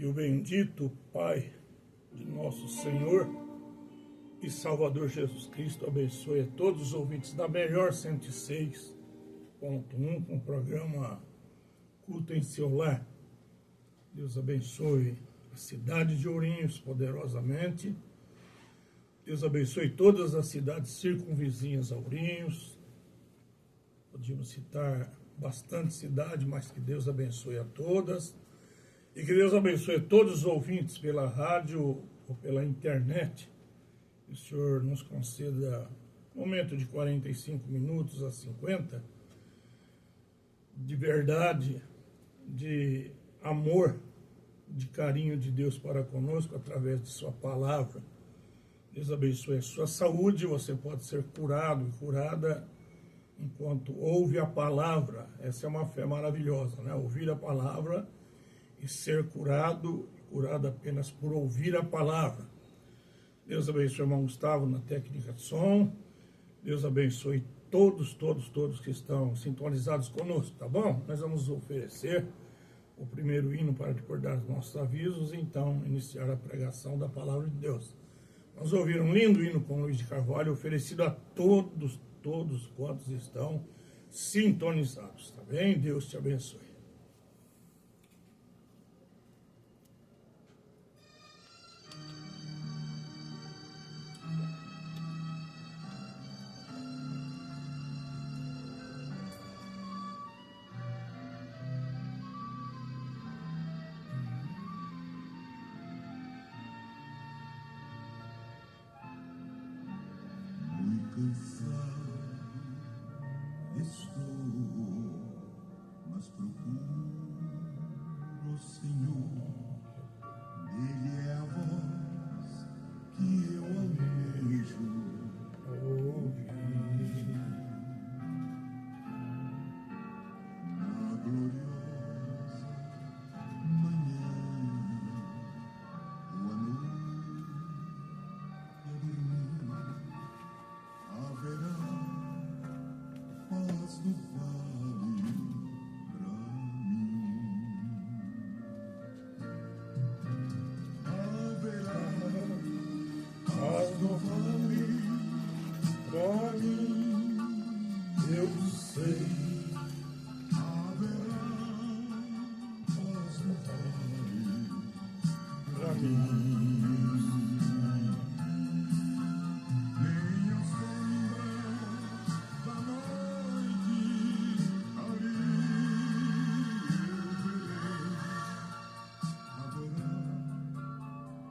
Que o bendito Pai de nosso Senhor e Salvador Jesus Cristo abençoe a todos os ouvintes da melhor 106.1 com o programa Culto em Seu Lar. Deus abençoe a cidade de Ourinhos poderosamente. Deus abençoe todas as cidades circunvizinhas a Ourinhos. Podíamos citar bastante cidade, mas que Deus abençoe a todas. E que Deus abençoe todos os ouvintes pela rádio ou pela internet. Que o Senhor nos conceda um momento de 45 minutos a 50 de verdade, de amor, de carinho de Deus para conosco através de sua palavra. Deus abençoe a sua saúde, você pode ser curado e curada enquanto ouve a palavra. Essa é uma fé maravilhosa, né? Ouvir a palavra e ser curado apenas por ouvir a palavra. Deus abençoe o irmão Gustavo na técnica de som. Deus abençoe todos que estão sintonizados conosco, tá bom? Nós vamos oferecer o primeiro hino para recordar os nossos avisos e então iniciar a pregação da palavra de Deus. Vamos ouvir um lindo hino com Luiz de Carvalho, oferecido a todos quantos estão sintonizados, tá bem? Deus te abençoe. Cansado estou, mas procuro o Senhor. Ele é a voz que eu almejo ouvir. Na gloriosa manhã, ou à noite a dormir, haverá paz no vale pra mim. Haverá paz no vale pra mim. Eu sei. Haverá paz no vale Pra mim. nem a sombra da noite ali eu verei. Haverá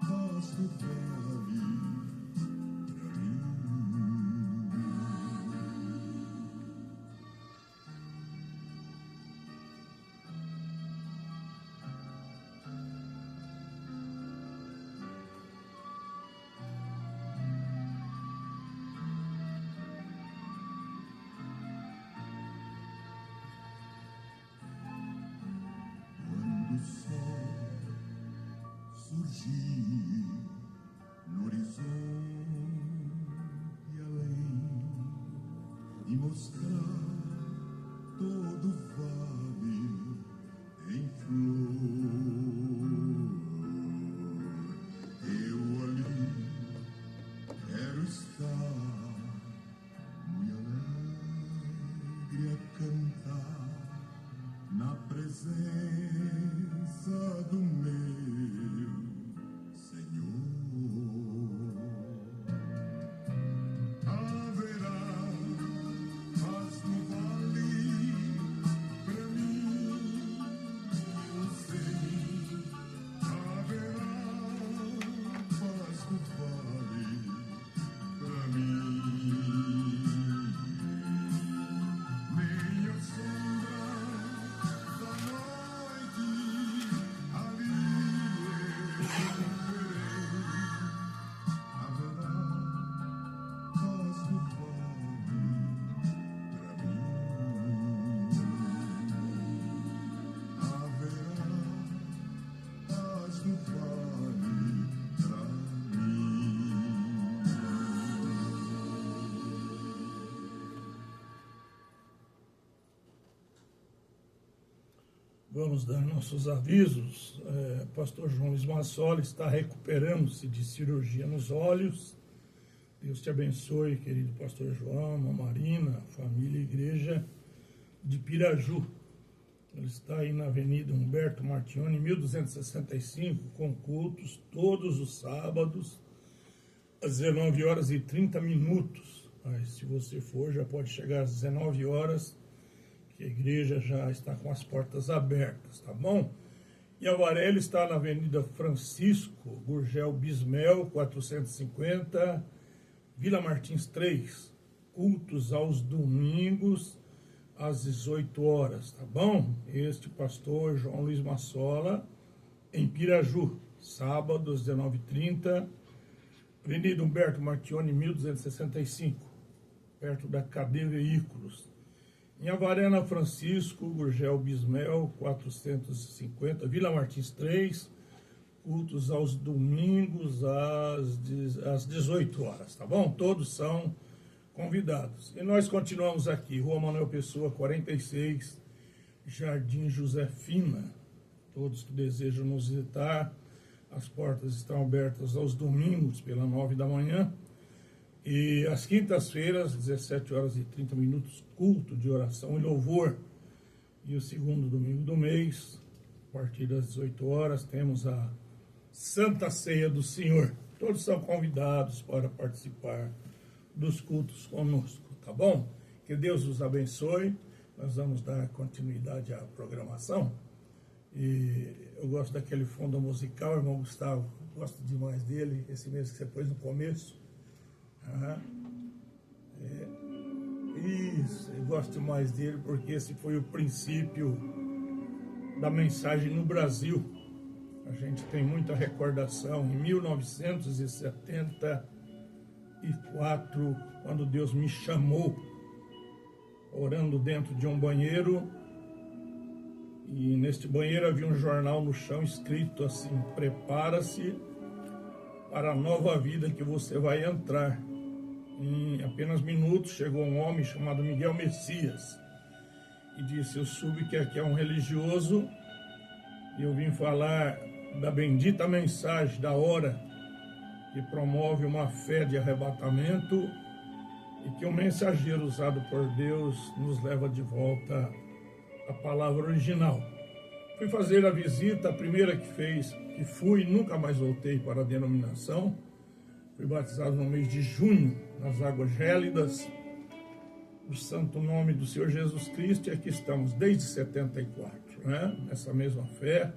paz no vale pra mim. Quando o sol surgir no horizonte além e mostrar todo o vale em flor, eu ali quero estar muito alegre a cantar na presença do meu Senhor. Haverá paz Vamos dar nossos avisos. Pastor João Luiz Massola está recuperando-se de cirurgia nos olhos. Deus te abençoe, querido pastor João, a Marina, família e igreja de Piraju. Ele está aí na Avenida Humberto Martione, 1265, com cultos todos os sábados, às 19 horas e 30 minutos. Mas se você for, já pode chegar às 19 horas, que a igreja já está com as portas abertas, tá bom? E a Varela está na Avenida Francisco Gurgel Bismel, 450, Vila Martins 3, cultos aos domingos, às 18 horas, tá bom? Este pastor João Luiz Massola, em Piraju, sábado, às 19h30, Avenida Humberto Martione, 1265, perto da KD Veículos. Em Avarena Francisco, Gurgel Bismel, 450, Vila Martins 3, cultos aos domingos às 18 horas, tá bom? Todos são convidados. E nós continuamos aqui, Rua Manuel Pessoa, 46, Jardim Josefina. Todos que desejam nos visitar, as portas estão abertas aos domingos, pela 9 da manhã. E às quintas-feiras, 17 horas e 30 minutos, culto de oração e louvor. E o segundo domingo do mês, a partir das 18 horas, temos a Santa Ceia do Senhor. Todos são convidados para participar dos cultos conosco, tá bom? Que Deus os abençoe. Nós vamos dar continuidade à programação. E eu gosto daquele fundo musical, irmão Gustavo, gosto demais dele, esse mesmo que você pôs no começo. Isso, eu gosto mais dele porque esse foi o princípio da mensagem no Brasil. A gente tem muita recordação. Em 1974, quando Deus me chamou, orando dentro de um banheiro, e neste banheiro havia um jornal no chão escrito assim: prepara-se para a nova vida que você vai entrar. Em apenas minutos chegou um homem chamado Miguel Messias e disse: eu soube que aqui é um religioso e eu vim falar da bendita mensagem da hora que promove uma fé de arrebatamento e que o mensageiro usado por Deus nos leva de volta à palavra original. Fui fazer a visita, a primeira que fui, nunca mais voltei para a denominação. Fui batizado no mês de junho, nas águas gélidas, no santo nome do Senhor Jesus Cristo, e aqui estamos desde 74, né? Nessa mesma fé,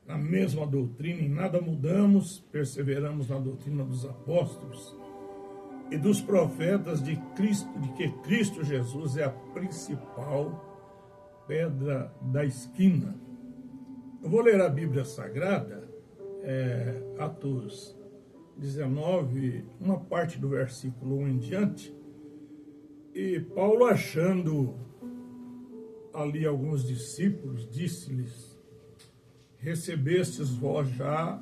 na mesma doutrina, em nada mudamos, perseveramos na doutrina dos apóstolos e dos profetas de Cristo, de que Cristo Jesus é a principal pedra da esquina. Eu vou ler a Bíblia Sagrada, Atos 19, uma parte do versículo 1 em diante, e Paulo, achando ali alguns discípulos, disse-lhes: recebestes vós já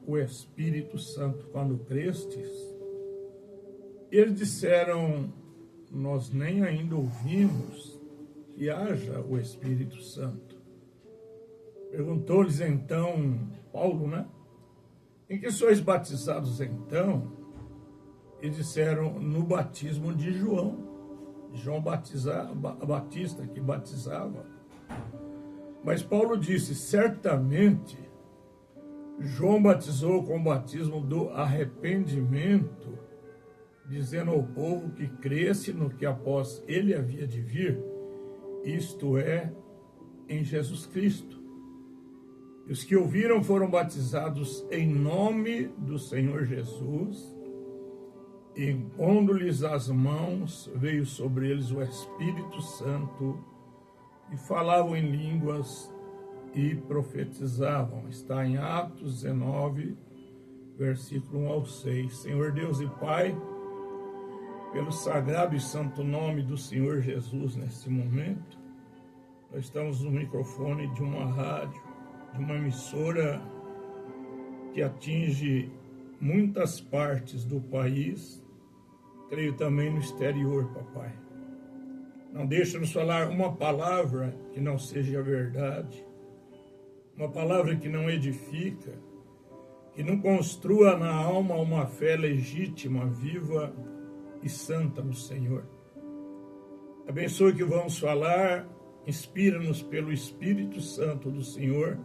o Espírito Santo quando crestes? Eles disseram: nós nem ainda ouvimos que haja o Espírito Santo. Perguntou-lhes então Paulo, né? Em que sois batizados então? E disseram: no batismo de João. João Batista, que batizava. Mas Paulo disse: certamente João batizou com o batismo do arrependimento, dizendo ao povo que cresce no que após ele havia de vir, isto é, em Jesus Cristo. E os que ouviram foram batizados em nome do Senhor Jesus, e impondo-lhes as mãos, veio sobre eles o Espírito Santo, e falavam em línguas e profetizavam. Está em Atos 19, versículo 1 ao 6. Senhor Deus e Pai, pelo sagrado e santo nome do Senhor Jesus, nesse momento, nós estamos no microfone de uma rádio, de uma emissora que atinge muitas partes do país, creio também no exterior, papai. Não deixa-nos falar uma palavra que não seja a verdade, uma palavra que não edifica, que não construa na alma uma fé legítima, viva e santa no Senhor. Abençoe o que vamos falar, inspira-nos pelo Espírito Santo do Senhor,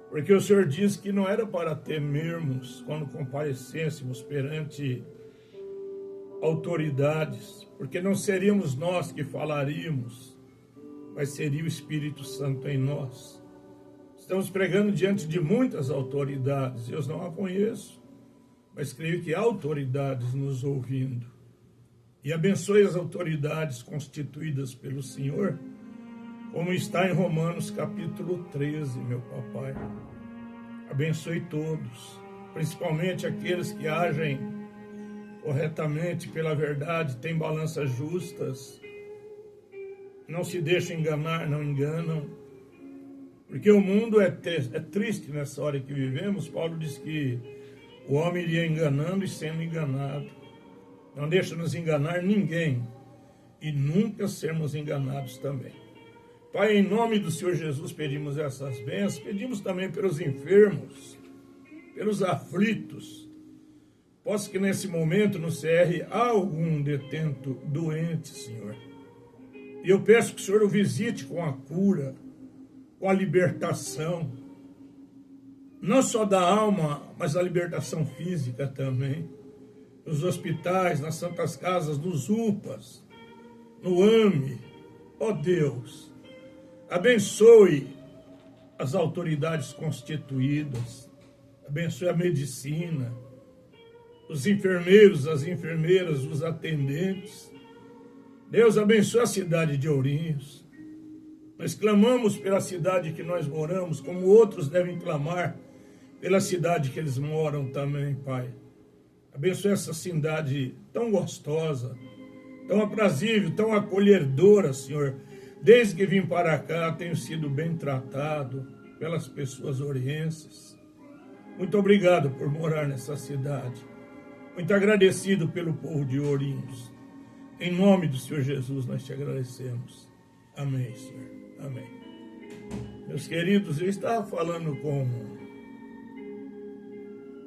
porque o Senhor diz que não era para temermos quando comparecêssemos perante autoridades, porque não seríamos nós que falaríamos, mas seria o Espírito Santo em nós. Estamos pregando diante de muitas autoridades, eu não a conheço, mas creio que há autoridades nos ouvindo. E abençoe as autoridades constituídas pelo Senhor, como está em Romanos capítulo 13, meu papai. Abençoe todos, principalmente aqueles que agem corretamente pela verdade, têm balanças justas, não se deixam enganar, não enganam, porque o mundo é triste nessa hora que vivemos. Paulo diz que o homem iria enganando e sendo enganado. Não deixa nos enganar ninguém e nunca sermos enganados também. Pai, em nome do Senhor Jesus, pedimos essas bênçãos, pedimos também pelos enfermos, pelos aflitos. Possa que nesse momento no CR há algum detento doente, Senhor. E eu peço que o Senhor o visite com a cura, com a libertação, não só da alma, mas a libertação física também. Nos hospitais, nas santas casas, nos UPAs, no AME. Ó Deus, abençoe as autoridades constituídas, abençoe a medicina, os enfermeiros, as enfermeiras, os atendentes. Deus, abençoe a cidade de Ourinhos. Nós clamamos pela cidade que nós moramos, como outros devem clamar pela cidade que eles moram também, Pai. Abençoe essa cidade tão gostosa, tão aprazível, tão acolhedora, Senhor. Desde que vim para cá, tenho sido bem tratado pelas pessoas orienses. Muito obrigado por morar nessa cidade. Muito agradecido pelo povo de Ourinhos. Em nome do Senhor Jesus, nós te agradecemos. Amém, Senhor. Amém. Meus queridos, eu estava falando com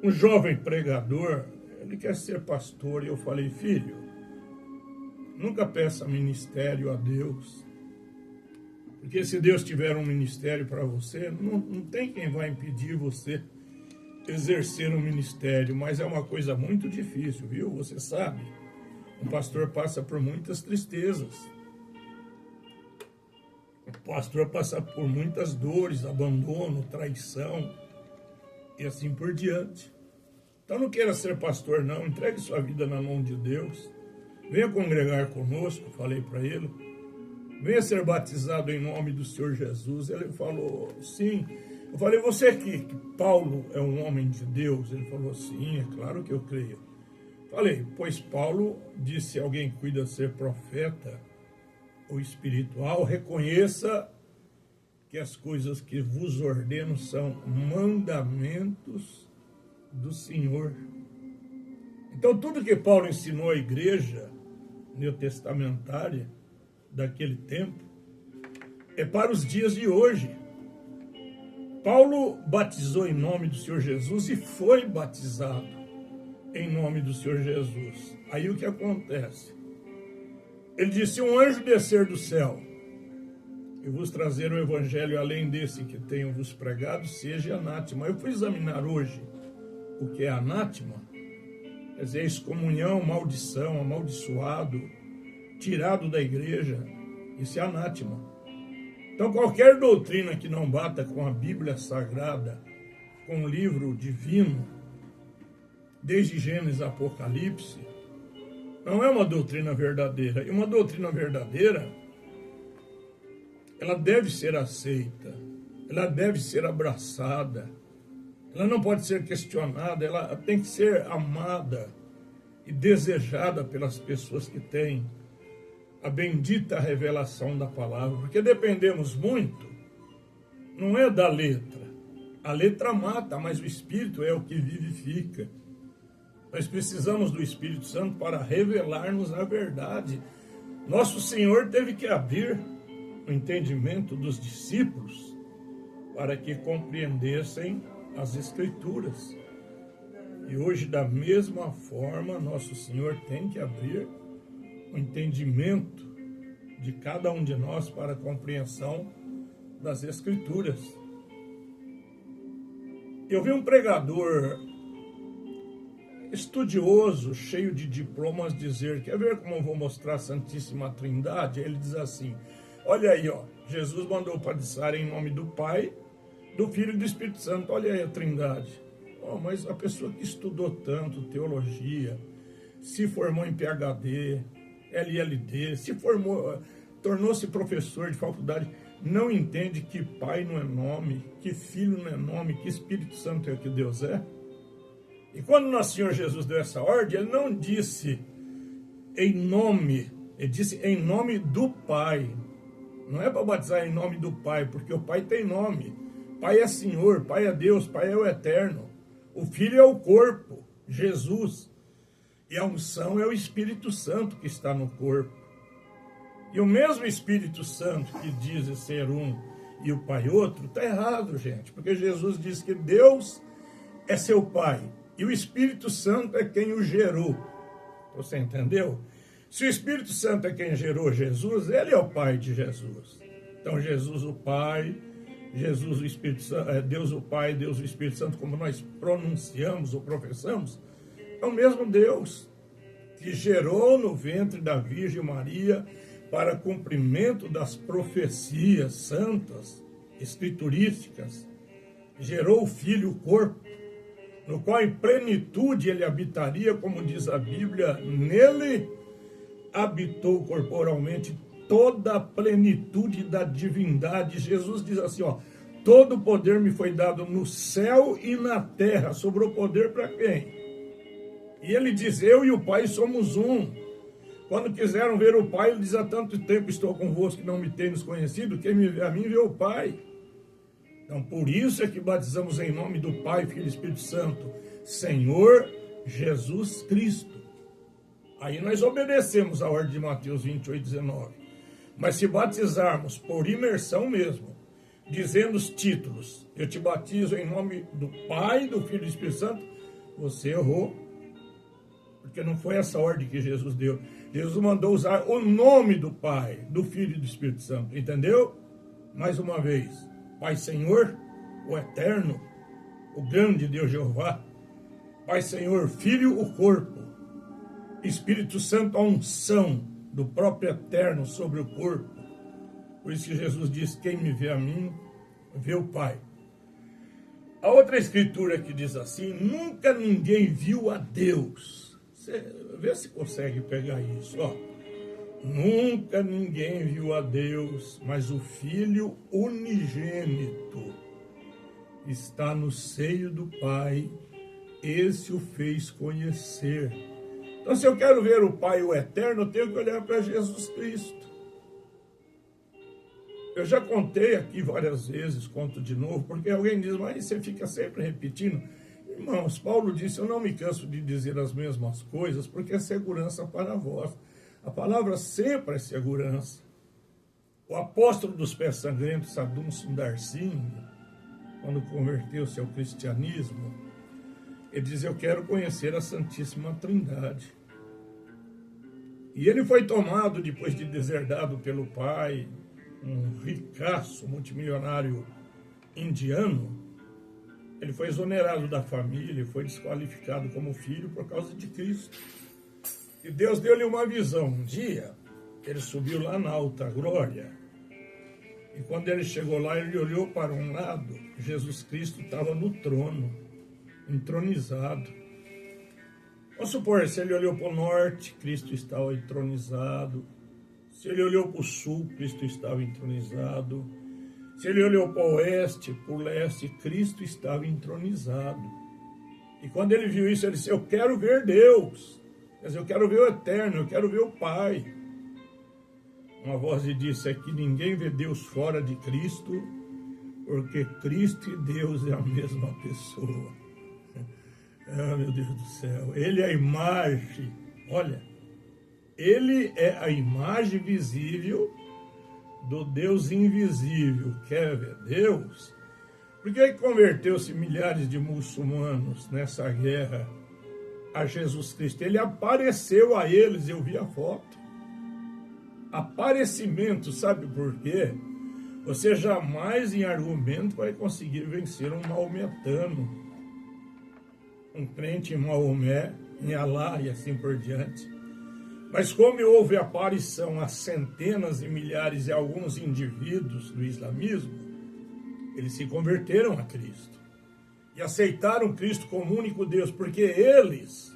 um jovem pregador. Ele quer ser pastor, e eu falei: filho, nunca peça ministério a Deus, porque se Deus tiver um ministério para você, não tem quem vai impedir você exercer um ministério, mas é uma coisa muito difícil, viu? Você sabe, um pastor passa por muitas tristezas, o pastor passa por muitas dores, abandono, traição e assim por diante. Então não queira ser pastor não, entregue sua vida na mão de Deus. Venha congregar conosco, falei para ele. Venha ser batizado em nome do Senhor Jesus. Ele falou, sim. Eu falei, você que Paulo é um homem de Deus? Ele falou, sim, é claro que eu creio. Falei, pois Paulo disse, alguém cuida ser profeta ou espiritual, reconheça que as coisas que vos ordeno são mandamentos do Senhor. Então tudo que Paulo ensinou à igreja neotestamentária daquele tempo é para os dias de hoje. Paulo batizou em nome do Senhor Jesus e foi batizado em nome do Senhor Jesus. Aí o que acontece? Ele disse, um anjo descer do céu e vos trazer o evangelho além desse que tenho vos pregado, seja anátema. Eu fui examinar hoje o que é anátema, quer dizer, excomunhão, maldição, amaldiçoado, tirado da igreja, isso é anátema. Então qualquer doutrina que não bata com a Bíblia Sagrada, com o livro divino, desde Gênesis a Apocalipse, não é uma doutrina verdadeira. E uma doutrina verdadeira, ela deve ser aceita, ela deve ser abraçada, ela não pode ser questionada, ela tem que ser amada e desejada pelas pessoas que têm a bendita revelação da palavra, porque dependemos muito, não é da letra. A letra mata, mas o Espírito é o que vivifica. Nós precisamos do Espírito Santo para revelar-nos a verdade. Nosso Senhor teve que abrir o entendimento dos discípulos para que compreendessem as Escrituras. E hoje, da mesma forma, nosso Senhor tem que abrir o entendimento de cada um de nós para a compreensão das Escrituras. Eu vi um pregador estudioso, cheio de diplomas, dizer: quer ver como eu vou mostrar a Santíssima Trindade? Ele diz assim: olha aí, ó, Jesus mandou batizar em nome do Pai, do Filho e do Espírito Santo. Olha aí a Trindade. Oh, mas a pessoa que estudou tanto teologia, se formou em PhD, LLD, se formou, tornou-se professor de faculdade, não entende que Pai não é nome, que Filho não é nome, que Espírito Santo é o que Deus é? E quando nosso Senhor Jesus deu essa ordem, ele não disse em nome, ele disse em nome do Pai. Não é para batizar em nome do Pai, porque o Pai tem nome. Pai é Senhor, Pai é Deus, Pai é o Eterno. O Filho é o corpo, Jesus. E a unção é o Espírito Santo que está no corpo. E o mesmo Espírito Santo que diz ser um e o Pai outro, está errado, gente. Porque Jesus diz que Deus é seu Pai e o Espírito Santo é quem o gerou. Você entendeu? Se o Espírito Santo é quem gerou Jesus, ele é o Pai de Jesus. Então Jesus o Pai, Jesus o Espírito Santo, Deus o Pai, Deus o Espírito Santo, como nós pronunciamos ou professamos, é o mesmo Deus que gerou no ventre da Virgem Maria para cumprimento das profecias santas, escriturísticas, gerou o Filho, o corpo, no qual em plenitude ele habitaria, como diz a Bíblia, nele habitou corporalmente toda a plenitude da divindade. Jesus diz assim, ó, todo o poder me foi dado no céu e na terra. Sobrou poder para quem? E ele diz, eu e o Pai somos um. Quando quiseram ver o Pai, ele diz, há tanto tempo estou convosco que não me tendes conhecido, quem me vê a mim vê o Pai. Então, por isso é que batizamos em nome do Pai, Filho e Espírito Santo, Senhor Jesus Cristo. Aí nós obedecemos a ordem de Mateus 28, 19. Mas se batizarmos por imersão mesmo, dizendo os títulos, eu te batizo em nome do Pai, do Filho e do Espírito Santo, você errou. Porque não foi essa ordem que Jesus deu. Jesus mandou usar o nome do Pai, do Filho e do Espírito Santo. Entendeu? Mais uma vez. Pai Senhor, o Eterno, o grande Deus Jeová. Pai Senhor, Filho, o corpo. Espírito Santo, a unção do próprio Eterno sobre o corpo. Por isso que Jesus diz, quem me vê a mim, vê o Pai. A outra escritura que diz assim, nunca ninguém viu a Deus. Você vê se consegue pegar isso, ó. Nunca ninguém viu a Deus, mas o Filho unigênito está no seio do Pai, esse o fez conhecer. Então, se eu quero ver o Pai, o Eterno, eu tenho que olhar para Jesus Cristo. Eu já contei aqui várias vezes, conto de novo, porque alguém diz, mas você fica sempre repetindo. Irmãos, Paulo disse, eu não me canso de dizer as mesmas coisas, porque é segurança para vós. A palavra sempre é segurança. O apóstolo dos pés sangrentos, Sadúncio Darcinho, quando converteu-se ao cristianismo, ele diz, eu quero conhecer a Santíssima Trindade. E ele foi tomado, depois de deserdado pelo pai, um ricaço multimilionário indiano, ele foi exonerado da família, foi desqualificado como filho por causa de Cristo. E Deus deu-lhe uma visão. Um dia, ele subiu lá na alta glória, e quando ele chegou lá, ele olhou para um lado, Jesus Cristo estava no trono, entronizado. Vamos supor, se ele olhou para o norte, Cristo estava entronizado. Se ele olhou para o sul, Cristo estava entronizado. Se ele olhou para o oeste, para o leste, Cristo estava entronizado. E quando ele viu isso, ele disse, eu quero ver Deus. Quer dizer, eu quero ver o Eterno, eu quero ver o Pai. Uma voz lhe disse, é que ninguém vê Deus fora de Cristo, porque Cristo e Deus é a mesma pessoa. Ah, meu Deus do céu. Ele é a imagem, olha, ele é a imagem visível do Deus invisível. Quer ver Deus? Por que converteu-se milhares de muçulmanos nessa guerra a Jesus Cristo? Ele apareceu a eles, eu vi a foto. Aparecimento, sabe por quê? Você jamais em argumento vai conseguir vencer um maometano, um crente em Maomé, em Alá e assim por diante. Mas como houve aparição a centenas e milhares e alguns indivíduos do islamismo, eles se converteram a Cristo e aceitaram Cristo como único Deus, porque eles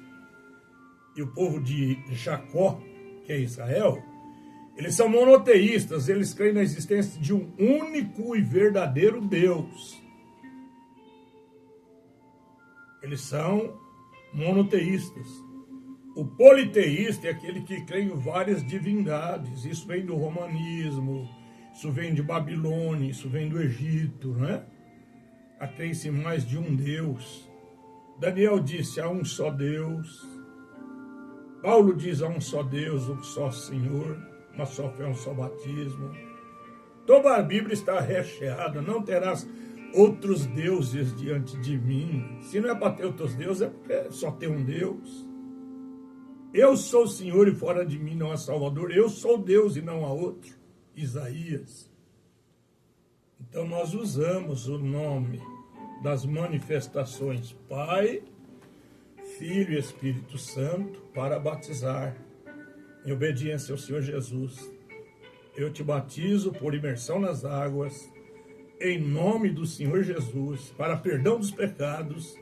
e o povo de Jacó, que é Israel, eles são monoteístas, eles creem na existência de um único e verdadeiro Deus. Eles são monoteístas. O politeísta é aquele que crê em várias divindades. Isso vem do romanismo, isso vem de Babilônia, isso vem do Egito, né? A crença em mais de um Deus. Daniel disse, há um só Deus. Paulo diz, há um só Deus, um só Senhor, uma só fé, um só batismo. Toda a Bíblia está recheada, não terás outros deuses diante de mim. Se não é para ter outros deuses, é porque só tem um Deus. Eu sou o Senhor e fora de mim não há Salvador. Eu sou Deus e não há outro. Isaías. Então nós usamos o nome das manifestações Pai, Filho e Espírito Santo para batizar em obediência ao Senhor Jesus. Eu te batizo por imersão nas águas, em nome do Senhor Jesus, para perdão dos pecados,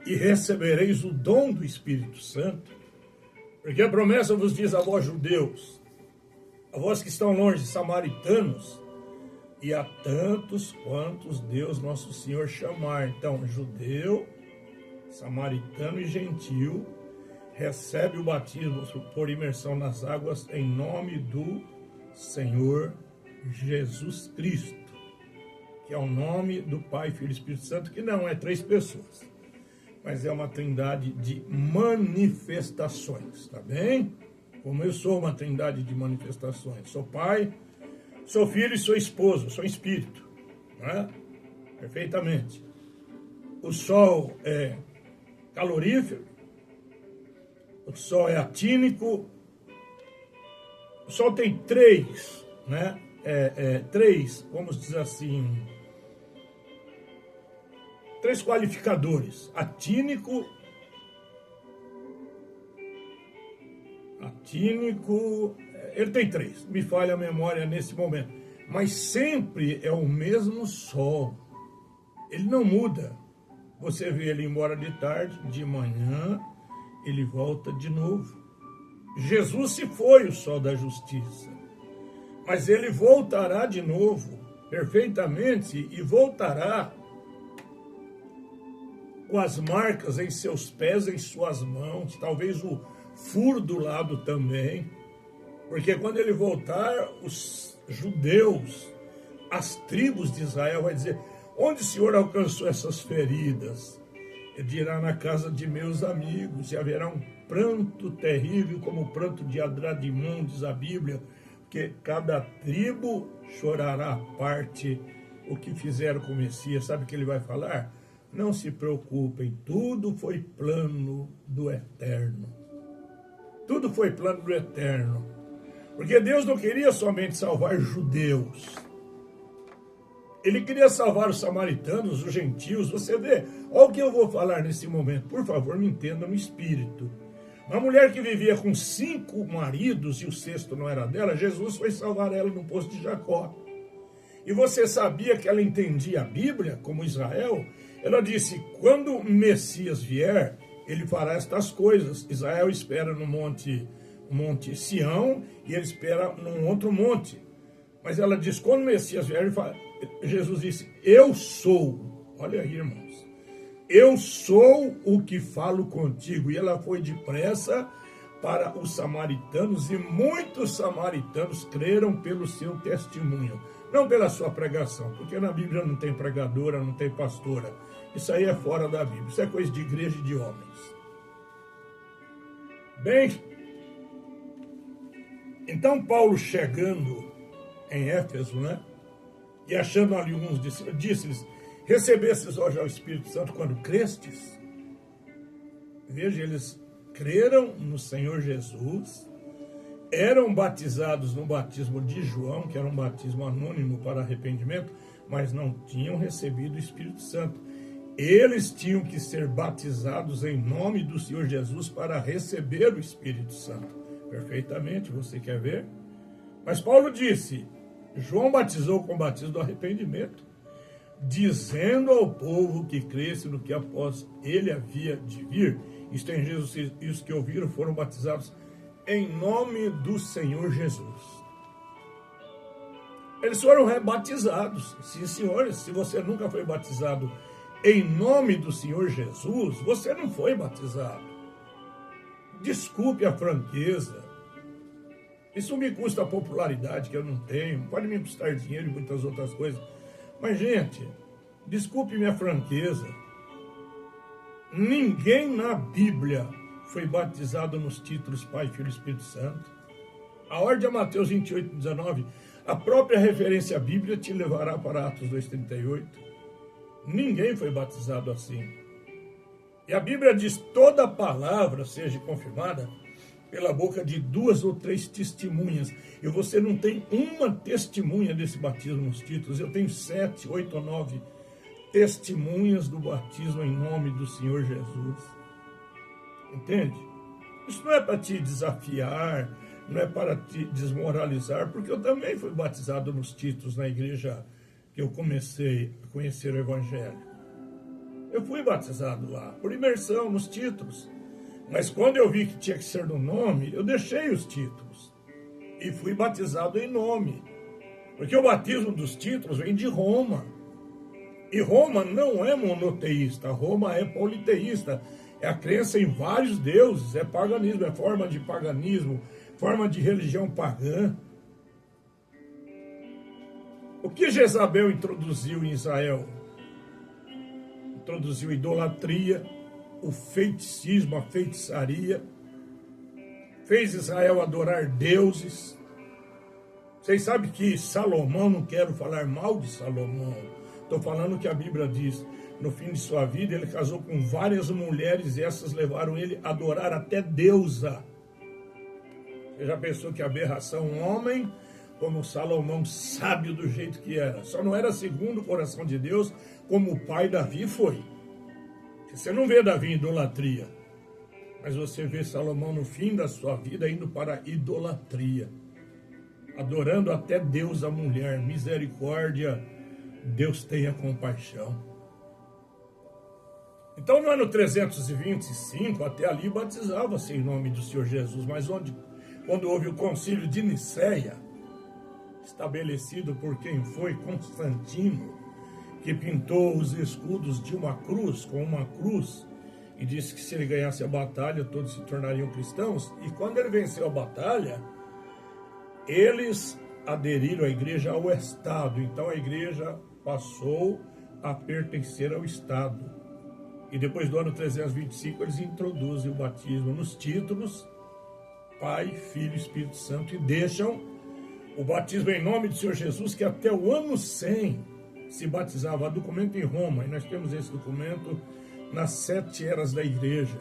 e recebereis o dom do Espírito Santo, porque a promessa vos diz a vós, judeus, a vós que estão longe, samaritanos, e a tantos quantos Deus nosso Senhor chamar. Então, judeu, samaritano e gentil, recebe o batismo por imersão nas águas em nome do Senhor Jesus Cristo, que é o nome do Pai, Filho e Espírito Santo, que não é três pessoas, mas é uma trindade de manifestações, tá bem? Como eu sou uma trindade de manifestações, sou Pai, sou Filho e sou esposo, sou Espírito, né? Perfeitamente. O Sol é calorífero, o Sol é atínico, o Sol tem três, né? Três, vamos dizer assim, três qualificadores: atínico, ele tem três, me falha a memória nesse momento, mas sempre é o mesmo Sol, ele não muda. Você vê ele embora de tarde, de manhã, ele volta de novo. Jesus se foi o Sol da justiça, mas ele voltará de novo, perfeitamente, e voltará com as marcas em seus pés, em suas mãos, talvez o furo do lado também, porque quando ele voltar, os judeus, as tribos de Israel, vai dizer, onde o Senhor alcançou essas feridas? Ele dirá, na casa de meus amigos, e haverá um pranto terrível, como o pranto de Adradimon, diz a Bíblia, porque cada tribo chorará à parte o que fizeram com o Messias. Sabe o que ele vai falar? Não se preocupem, tudo foi plano do Eterno. Tudo foi plano do Eterno. Porque Deus não queria somente salvar judeus. Ele queria salvar os samaritanos, os gentios. Você vê, olha o que eu vou falar nesse momento. Por favor, me entenda no espírito. Uma mulher que vivia com 5 maridos e o sexto não era dela, Jesus foi salvar ela no poço de Jacó. E você sabia que ela entendia a Bíblia como Israel? Ela disse, quando o Messias vier, ele fará estas coisas. Israel espera no monte Sião e ele espera num outro monte. Mas ela diz, quando o Messias vier, Jesus disse, eu sou. Olha aí, irmãos. Eu sou o que falo contigo. E ela foi depressa para os samaritanos e muitos samaritanos creram pelo seu testemunho. Não pela sua pregação, porque na Bíblia não tem pregadora, não tem pastora. Isso aí é fora da Bíblia. Isso é coisa de igreja e de homens. Bem, então Paulo chegando em Éfeso, né? E achando ali uns discípulos, disse-lhes, recebestes hoje ao Espírito Santo quando crestes. Veja, eles creram no Senhor Jesus, eram batizados no batismo de João, que era um batismo anônimo para arrependimento, mas não tinham recebido o Espírito Santo. Eles tinham que ser batizados em nome do Senhor Jesus para receber o Espírito Santo. Perfeitamente, você quer ver? Mas Paulo disse, João batizou com o batismo do arrependimento, dizendo ao povo que cresce no que após ele havia de vir. Isto em Jesus, e os que ouviram foram batizados em nome do Senhor Jesus. Eles foram rebatizados. Sim, senhores, se você nunca foi batizado em nome do Senhor Jesus, você não foi batizado. Desculpe a franqueza. Isso me custa a popularidade que eu não tenho, pode me custar dinheiro e muitas outras coisas. Mas, gente, desculpe minha franqueza. Ninguém na Bíblia foi batizado nos títulos Pai, Filho e Espírito Santo. A ordem é Mateus 28, 19. A própria referência à Bíblia te levará para Atos 2,38. Ninguém foi batizado assim. E a Bíblia diz, toda palavra seja confirmada pela boca de 2 ou 3 testemunhas. E você não tem uma testemunha desse batismo nos títulos. Eu tenho 7, 8 ou 9 testemunhas do batismo em nome do Senhor Jesus. Entende? Isso não é para te desafiar, não é para te desmoralizar, porque eu também fui batizado nos títulos na igreja que eu comecei a conhecer o Evangelho. Eu fui batizado lá, por imersão nos títulos. Mas quando eu vi que tinha que ser no nome, eu deixei os títulos. E fui batizado em nome. Porque o batismo dos títulos vem de Roma. E Roma não é monoteísta, Roma é politeísta. É a crença em vários deuses, é paganismo, é forma de paganismo, forma de religião pagã. O que Jezabel introduziu em Israel? Introduziu idolatria, o feiticismo, a feitiçaria, fez Israel adorar deuses. Vocês sabem que Salomão, não quero falar mal de Salomão, estou falando que a Bíblia diz, no fim de sua vida, ele casou com várias mulheres e essas levaram ele a adorar até deusa. Você já pensou que aberração? Um homem como Salomão, sábio do jeito que era, só não era segundo o coração de Deus, como o pai Davi foi. Você não vê Davi em idolatria, mas você vê Salomão no fim da sua vida indo para a idolatria, adorando até Deus a mulher. Misericórdia, Deus tenha compaixão. Então no ano 325, até ali batizava-se em nome do Senhor Jesus, mas quando houve o concílio de Nicéia, estabelecido por quem foi Constantino, que pintou os escudos de uma cruz, com uma cruz, e disse que se ele ganhasse a batalha, todos se tornariam cristãos. E quando ele venceu a batalha, eles aderiram à igreja ao Estado. Então a igreja passou a pertencer ao Estado. E depois do ano 325, eles introduzem o batismo nos títulos, Pai, Filho e Espírito Santo, e deixam o batismo em nome do Senhor Jesus, que até o ano 100 se batizava. Há documento em Roma, e nós temos esse documento nas 7 eras da igreja.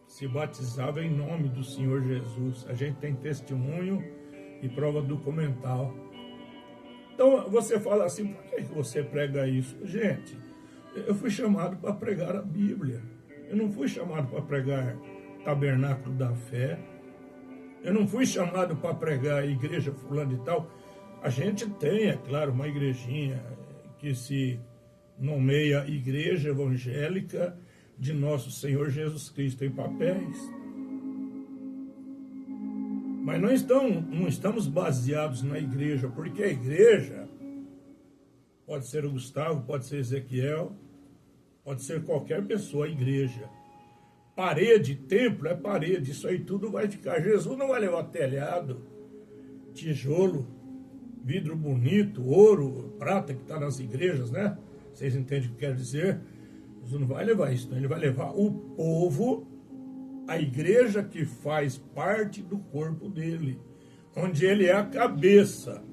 Se batizava em nome do Senhor Jesus. A gente tem testemunho e prova documental. Então você fala assim, por que você prega isso? Gente, eu fui chamado para pregar a Bíblia. Eu não fui chamado para pregar tabernáculo da fé. Eu não fui chamado para pregar a igreja fulano e tal. A gente tem, é claro, uma igrejinha que se nomeia Igreja Evangélica de Nosso Senhor Jesus Cristo em papéis. Mas não estamos baseados na igreja, porque a igreja pode ser o Gustavo, pode ser Ezequiel, pode ser qualquer pessoa, a igreja. Parede, templo é parede, isso aí tudo vai ficar. Jesus não vai levar telhado, tijolo, vidro bonito, ouro, prata que está nas igrejas, né? Vocês entendem o que quer dizer? Jesus não vai levar isso, não. Ele vai levar o povo, a igreja que faz parte do corpo dele, onde ele é a cabeça.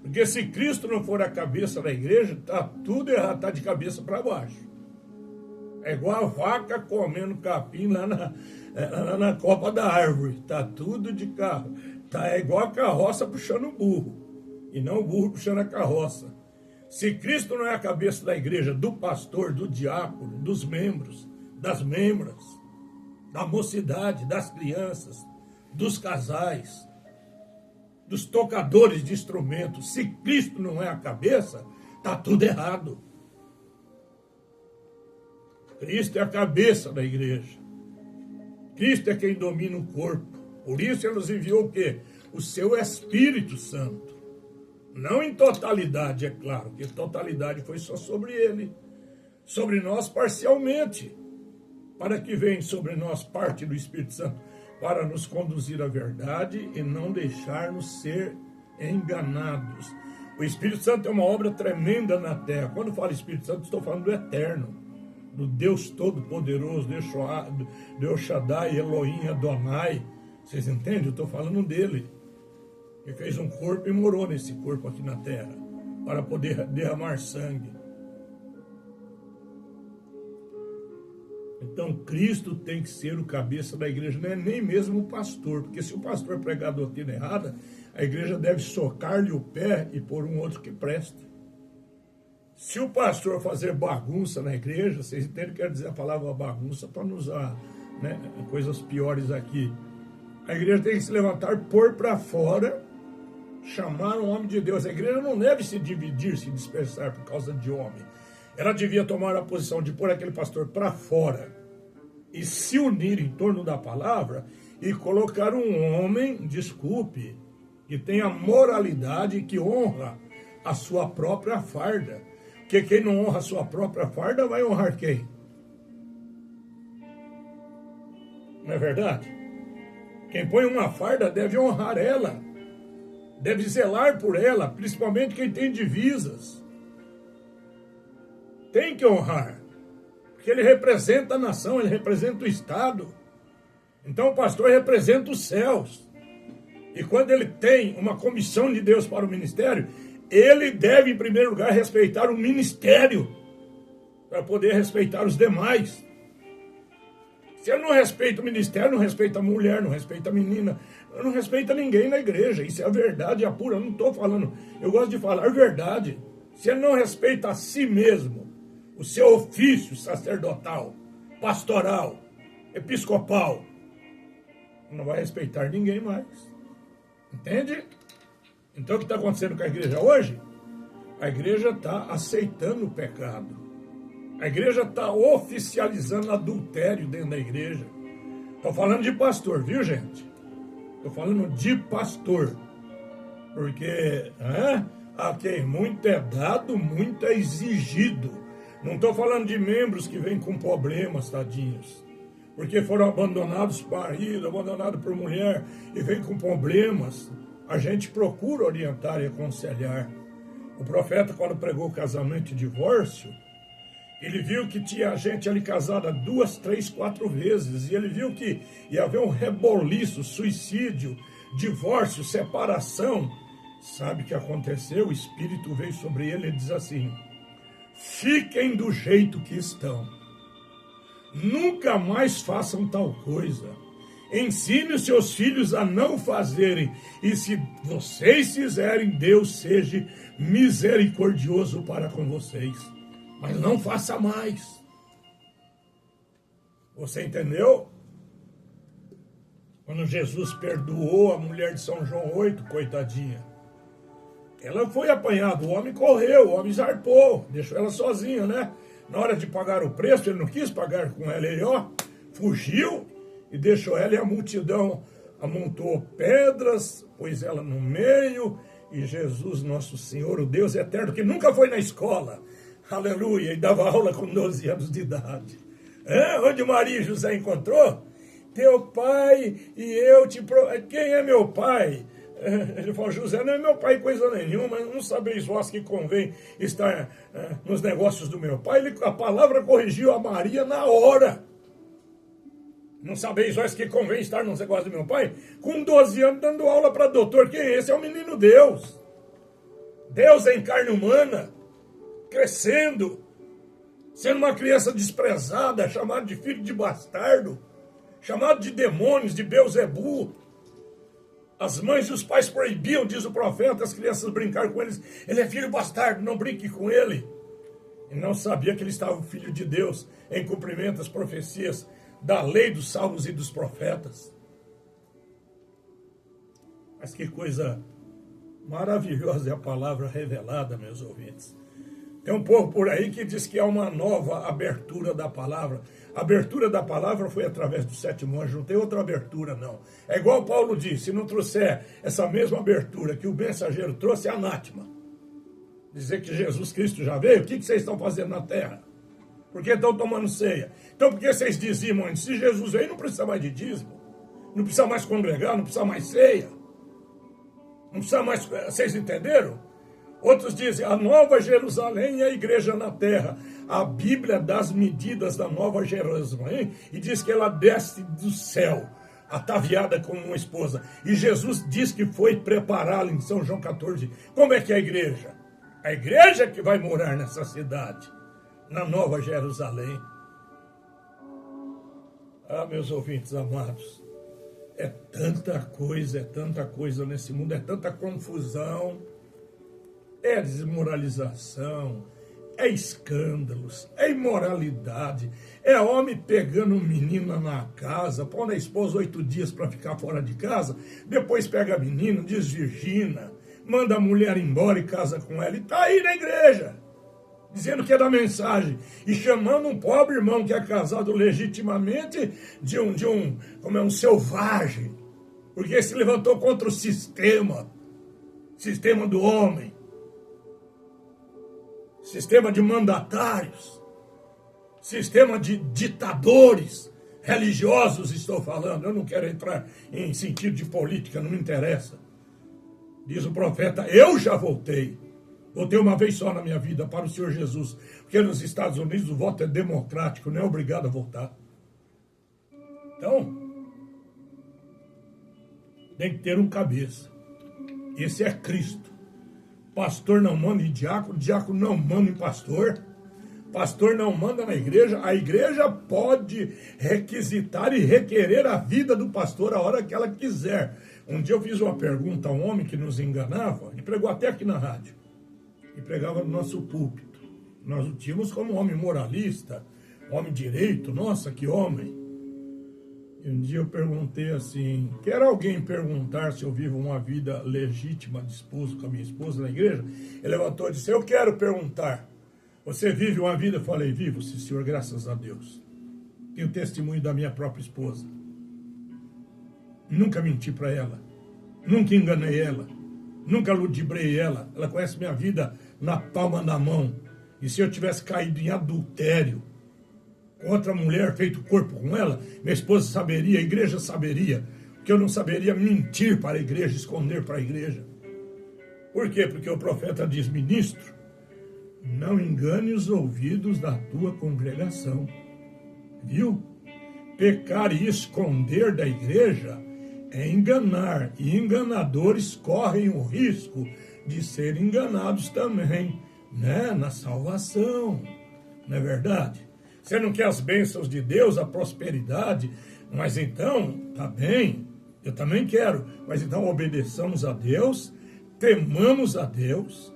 Porque se Cristo não for a cabeça da igreja, está tudo errado, está de cabeça para baixo. É igual a vaca comendo capim lá na copa da árvore. Está tudo de carro. É igual a carroça puxando o burro. E não o burro puxando a carroça. Se Cristo não é a cabeça da igreja, do pastor, do diácono, dos membros, das membras, da mocidade, das crianças, dos casais, dos tocadores de instrumentos, se Cristo não é a cabeça, está tudo errado. Cristo é a cabeça da igreja. Cristo é quem domina o corpo. Por isso ele nos enviou o quê? O seu Espírito Santo. Não em totalidade, é claro, porque totalidade foi só sobre ele. Sobre nós parcialmente. Para que venha sobre nós parte do Espírito Santo? Para nos conduzir à verdade e não deixar-nos ser enganados. O Espírito Santo é uma obra tremenda na terra. Quando eu falo Espírito Santo, estou falando do eterno. Do Deus Todo-Poderoso, Deus Shaddai, Elohim, Adonai. Vocês entendem? Eu estou falando dele. Ele fez um corpo e morou nesse corpo aqui na terra, para poder derramar sangue. Então, Cristo tem que ser o cabeça da igreja, não é nem mesmo o pastor, porque se o pastor pregar a doutrina errada, a igreja deve socar-lhe o pé e pôr um outro que presta. Se o pastor fazer bagunça na igreja, vocês entendem o que quer dizer a palavra bagunça, para não usar, né, coisas piores aqui. A igreja tem que se levantar, pôr para fora, chamar o homem de Deus. A igreja não deve se dividir, se dispersar por causa de homem. Ela devia tomar a posição de pôr aquele pastor para fora e se unir em torno da palavra e colocar um homem, desculpe, que tenha moralidade e que honra a sua própria farda. Porque quem não honra a sua própria farda vai honrar quem? Não é verdade? Quem põe uma farda deve honrar ela. Deve zelar por ela, principalmente quem tem divisas. Tem que honrar. Porque ele representa a nação, ele representa o Estado. Então o pastor representa os céus. E quando ele tem uma comissão de Deus para o ministério, ele deve, em primeiro lugar, respeitar o ministério, para poder respeitar os demais. Se ele não respeita o ministério, não respeita a mulher, não respeita a menina, não respeita ninguém na igreja. Isso é a verdade, é a pura. Eu não estou falando, eu gosto de falar verdade. Se ele não respeita a si mesmo, o seu ofício sacerdotal, pastoral, episcopal, não vai respeitar ninguém mais. Entende? Então o que está acontecendo com a igreja hoje? A igreja está aceitando o pecado. A igreja está oficializando adultério dentro da igreja. Estou falando de pastor, viu, gente? Estou falando de pastor. Porque a quem muito é dado, muito é exigido. Não estou falando de membros que vêm com problemas, tadinhos. Porque foram abandonados por marido, abandonados por mulher e vêm com problemas. A gente procura orientar e aconselhar. O profeta, quando pregou o casamento e divórcio, ele viu que tinha gente ali casada 2, 3, 4 vezes. E ele viu que ia haver um reboliço, suicídio, divórcio, separação. Sabe o que aconteceu? O Espírito veio sobre ele e diz assim: fiquem do jeito que estão. Nunca mais façam tal coisa. Ensine os seus filhos a não fazerem. E se vocês fizerem, Deus seja misericordioso para com vocês. Mas não faça mais. Você entendeu? Quando Jesus perdoou a mulher de São João 8, coitadinha. Ela foi apanhada, o homem correu, o homem zarpou, deixou ela sozinha, né? Na hora de pagar o preço, ele não quis pagar com ela, ele fugiu e deixou ela, e a multidão amontou pedras, pôs ela no meio, e Jesus, nosso Senhor, o Deus eterno, que nunca foi na escola, aleluia, e dava aula com 12 anos de idade. Onde Maria e José encontrou? Teu pai e eu te... Quem é meu pai? Ele falou: José não é meu pai coisa nenhuma, não sabeis vós que convém estar nos negócios do meu pai. A palavra corrigiu a Maria na hora. Não sabeis vós que convém estar nos negócios do meu pai? Com 12 anos dando aula para doutor. Quem é esse? É o menino Deus. Deus em carne humana, crescendo, sendo uma criança desprezada, chamado de filho de bastardo, chamado de demônios, de Beuzebu. As mães e os pais proibiam, diz o profeta, as crianças brincar com eles. Ele é filho bastardo, não brinque com ele. E não sabia que ele estava o filho de Deus, em cumprimento das profecias da lei dos salmos e dos profetas. Mas que coisa maravilhosa é a palavra revelada, meus ouvintes. Tem um povo por aí que diz que há uma nova abertura da palavra. A abertura da palavra foi através do sétimo anjo, não tem outra abertura, não. É igual Paulo disse, se não trouxer essa mesma abertura que o mensageiro trouxe, é anátema. Dizer que Jesus Cristo já veio, o que vocês estão fazendo na terra? Por que estão tomando ceia? Então por que vocês dizimam antes? Se Jesus veio, não precisa mais de dízimo. Não precisa mais congregar, não precisa mais ceia. Não precisa mais... Vocês entenderam? Outros dizem, a Nova Jerusalém é a igreja na terra. A Bíblia dá as medidas da Nova Jerusalém e diz que ela desce do céu, ataviada como uma esposa. E Jesus diz que foi prepará-la em São João 14. Como é que é a igreja? A igreja que vai morar nessa cidade, na Nova Jerusalém. Ah, meus ouvintes amados, é tanta coisa nesse mundo, é tanta confusão, é desmoralização, é escândalos, é imoralidade, é homem pegando menina na casa, pondo a esposa 8 dias para ficar fora de casa, depois pega a menina, desvirgina, manda a mulher embora e casa com ela, e está aí na igreja, dizendo que é da mensagem, e chamando um pobre irmão que é casado legitimamente de um selvagem, porque se levantou contra o sistema do homem, sistema de mandatários, sistema de ditadores religiosos, estou falando. Eu não quero entrar em sentido de política, não me interessa. Diz o profeta, eu já voltei uma vez só na minha vida para o Senhor Jesus, porque nos Estados Unidos o voto é democrático, não é obrigado a votar. Então, tem que ter um cabeça. Esse é Cristo. Pastor não manda em diácono, diácono não manda em pastor, pastor não manda na igreja, a igreja pode requisitar e requerer a vida do pastor a hora que ela quiser. Um dia eu fiz uma pergunta a um homem que nos enganava, e pregou até aqui na rádio, e pregava no nosso púlpito. Nós o tínhamos como homem moralista, homem direito, nossa, que homem. E um dia eu perguntei assim, quer alguém perguntar se eu vivo uma vida legítima de esposo com a minha esposa na igreja? Ele levantou e disse, eu quero perguntar, você vive uma vida? Eu falei, vivo, sim, senhor, graças a Deus. Tenho testemunho da minha própria esposa. Nunca menti para ela, nunca enganei ela, nunca ludibrei ela. Ela conhece minha vida na palma da mão. E se eu tivesse caído em adultério, outra mulher feito corpo com ela, minha esposa saberia, a igreja saberia, porque eu não saberia mentir para a igreja, esconder para a igreja. Por quê? Porque o profeta diz, ministro, não engane os ouvidos da tua congregação. Viu? Pecar e esconder da igreja é enganar, e enganadores correm o risco de serem enganados também, né? Na salvação, não é verdade? Você não quer as bênçãos de Deus, a prosperidade, mas então, tá bem, eu também quero, mas então obedeçamos a Deus, temamos a Deus,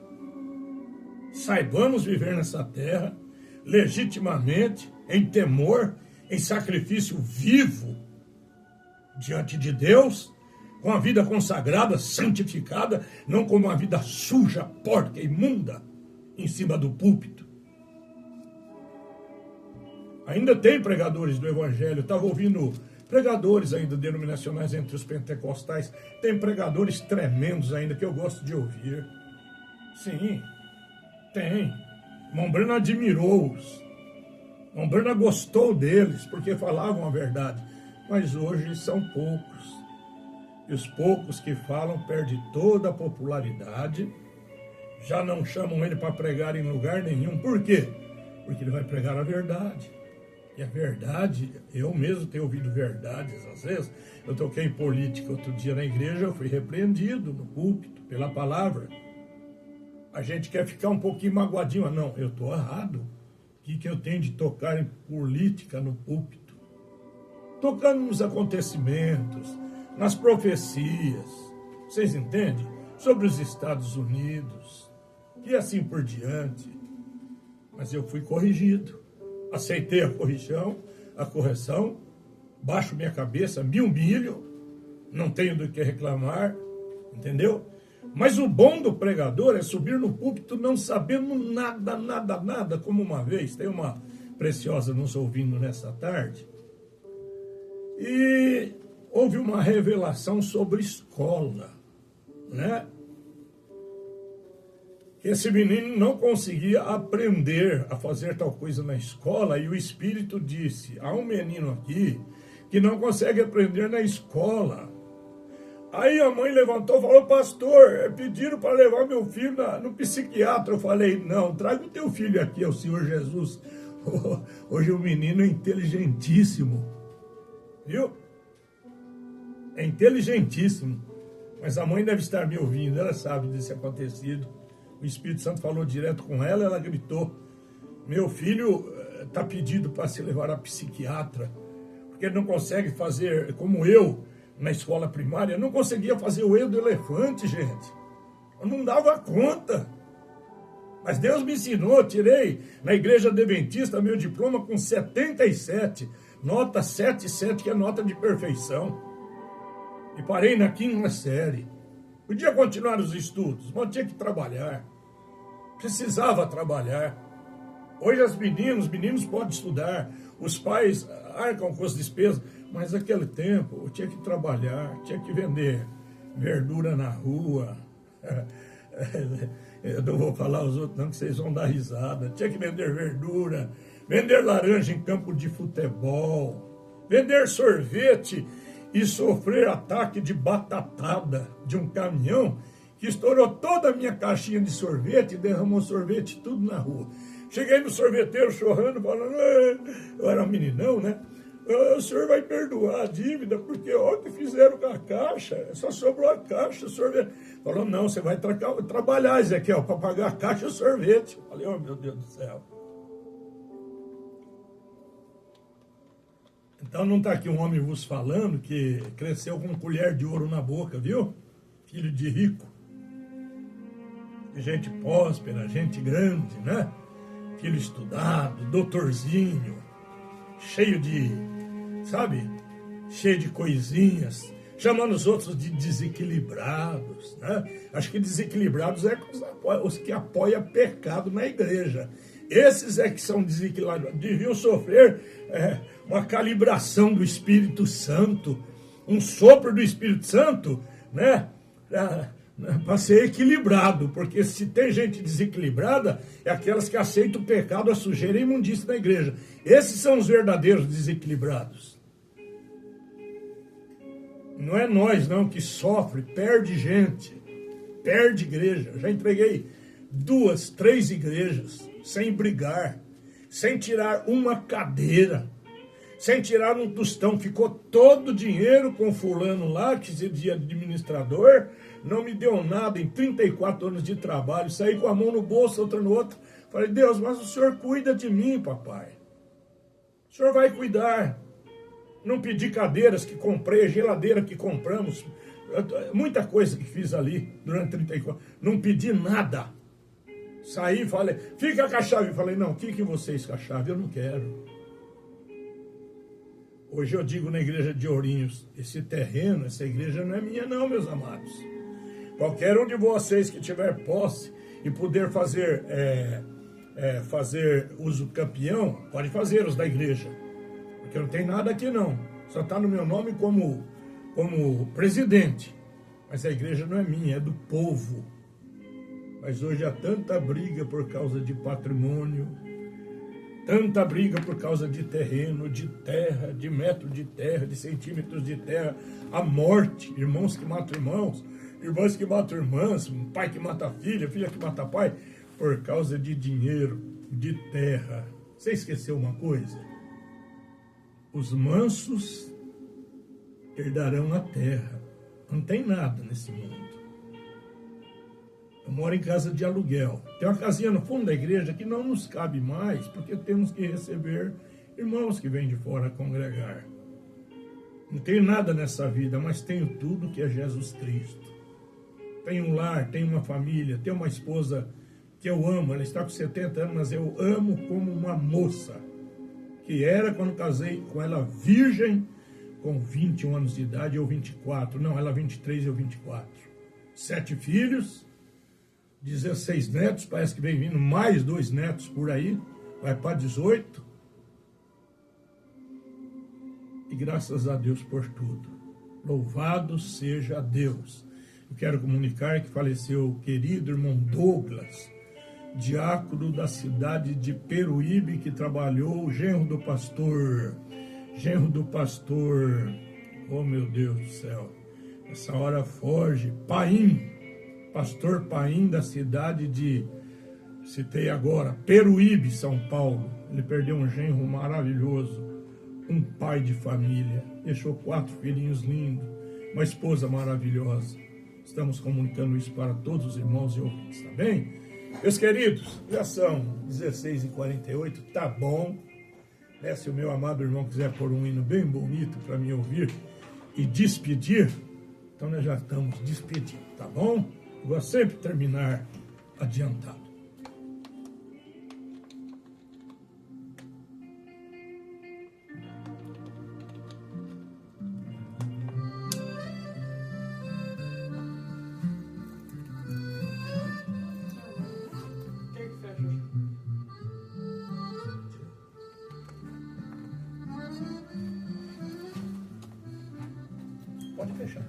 saibamos viver nessa terra, legitimamente, em temor, em sacrifício vivo, diante de Deus, com a vida consagrada, santificada, não com uma vida suja, porca, imunda, em cima do púlpito. Ainda tem pregadores do Evangelho, estava ouvindo pregadores ainda denominacionais entre os pentecostais, tem pregadores tremendos ainda que eu gosto de ouvir. Sim, tem. Mombrana admirou-os. Mombrana gostou deles, porque falavam a verdade. Mas hoje são poucos. E os poucos que falam perdem toda a popularidade. Já não chamam ele para pregar em lugar nenhum. Por quê? Porque ele vai pregar a verdade. E a verdade, eu mesmo tenho ouvido verdades às vezes. Eu toquei em política outro dia na igreja, eu fui repreendido no púlpito pela palavra. a gente quer ficar um pouquinho magoadinho. Não, eu estou errado. O que eu tenho de tocar em política no púlpito? Tocando nos acontecimentos, nas profecias, vocês entendem? Sobre os Estados Unidos, e assim por diante. Mas eu fui corrigido. Aceitei a correção, baixo minha cabeça, me humilho, não tenho do que reclamar, entendeu? Mas o bom do pregador é subir no púlpito não sabendo nada, como uma vez, tem uma preciosa nos ouvindo nessa tarde, e houve uma revelação sobre escola, né? Esse menino não conseguia aprender a fazer tal coisa na escola, e o Espírito disse, há um menino aqui que não consegue aprender na escola. Aí a mãe levantou e falou, pastor, pediram para levar meu filho no psiquiatra. Eu falei, não, traga o teu filho aqui, é o Senhor Jesus. Hoje o menino é inteligentíssimo, viu? É inteligentíssimo. Mas a mãe deve estar me ouvindo, ela sabe desse acontecido. O Espírito Santo falou direto com ela, ela gritou, meu filho está pedido para se levar a psiquiatra, porque ele não consegue fazer, como eu, na escola primária, não conseguia fazer o eu do elefante, gente. Eu não dava conta. Mas Deus me ensinou, tirei na igreja adventista meu diploma com 77, nota 77, que é nota de perfeição. E parei na 5ª série. Podia continuar os estudos, mas tinha que trabalhar. Precisava trabalhar. Hoje os meninos podem estudar, os pais arcam com as despesas, mas naquele tempo eu tinha que trabalhar, tinha que vender verdura na rua. Eu não vou falar os outros não, que vocês vão dar risada. Tinha que vender verdura, vender laranja em campo de futebol, vender sorvete e sofrer ataque de batatada de um caminhão que estourou toda a minha caixinha de sorvete e derramou sorvete tudo na rua. Cheguei no sorveteiro chorando, falando, eu era um meninão, né? O senhor vai perdoar a dívida, porque olha o que fizeram com a caixa, só sobrou a caixa, o sorvete. Falou, não, você vai trabalhar, Ezequiel, para pagar a caixa e o sorvete. Falei, oh meu Deus do céu. Então não está aqui um homem vos falando que cresceu com colher de ouro na boca, viu? Filho de rico. Gente próspera, gente grande, né? Filho estudado, doutorzinho, cheio de, sabe? Cheio de coisinhas, chamando os outros de desequilibrados, né? Acho que desequilibrados é os que apoiam pecado na igreja. Esses é que são desequilibrados, deviam sofrer uma calibração do Espírito Santo, um sopro do Espírito Santo, né? Para ser equilibrado, porque se tem gente desequilibrada, é aquelas que aceitam o pecado, a sujeira e a imundícia da igreja. Esses são os verdadeiros desequilibrados. Não é nós não que sofre, perde gente, perde igreja. Eu já entreguei 2, 3 igrejas, sem brigar, sem tirar uma cadeira, sem tirar um tostão. Ficou todo o dinheiro com fulano lá, que se dizia administrador, não me deu nada em 34 anos de trabalho, saí com a mão no bolso, outra no outro. Falei, Deus, mas o Senhor cuida de mim, papai. O Senhor vai cuidar. Não pedi cadeiras que comprei, geladeira que compramos, muita coisa que fiz ali durante 34. Não pedi nada. Saí e falei, fica com a chave. Falei, não, fiquem vocês com a chave, eu não quero. Hoje eu digo na igreja de Ourinhos, esse terreno, essa igreja não é minha não, meus amados. Qualquer um de vocês que tiver posse e puder fazer, fazer uso campeão, pode fazer os da igreja. Porque não tem nada aqui não. Só está no meu nome como presidente. Mas a igreja não é minha, é do povo. Mas hoje há tanta briga por causa de patrimônio, tanta briga por causa de terreno, de terra, de metro de terra, de centímetros de terra, a morte, irmãos que matam irmãos, irmãs que matam irmãs, pai que mata filha, filha que mata pai, por causa de dinheiro, de terra. Você esqueceu uma coisa? Os mansos herdarão a terra. Não tem nada nesse mundo. Eu moro em casa de aluguel. Tem uma casinha no fundo da igreja que não nos cabe mais, porque temos que receber irmãos que vêm de fora congregar. Não tenho nada nessa vida, mas tenho tudo que é Jesus Cristo. Tenho um lar, tenho uma família, tenho uma esposa que eu amo. Ela está com 70 anos, mas eu amo como uma moça. Que era quando casei com ela virgem, com 21 anos de idade, ou 24. Não, ela 23 e eu 24. 7 filhos, 16 netos, parece que vem vindo mais 2 netos por aí, vai para 18. E graças a Deus por tudo. Louvado seja Deus. Eu quero comunicar que faleceu o querido irmão Douglas, diácono da cidade de Peruíbe, que trabalhou, genro do pastor, oh meu Deus do céu, essa hora foge, Paim, pastor Paim da cidade de, citei agora, Peruíbe, São Paulo. Ele perdeu um genro maravilhoso, um pai de família, deixou 4 filhinhos lindos, uma esposa maravilhosa. Estamos comunicando isso para todos os irmãos e ouvintes, tá bem? Meus queridos, já são 16h48, tá bom. Né? Se o meu amado irmão quiser pôr um hino bem bonito para me ouvir e despedir, então nós já estamos despedindo, tá bom? Eu vou sempre terminar adiantado. Pode fechar.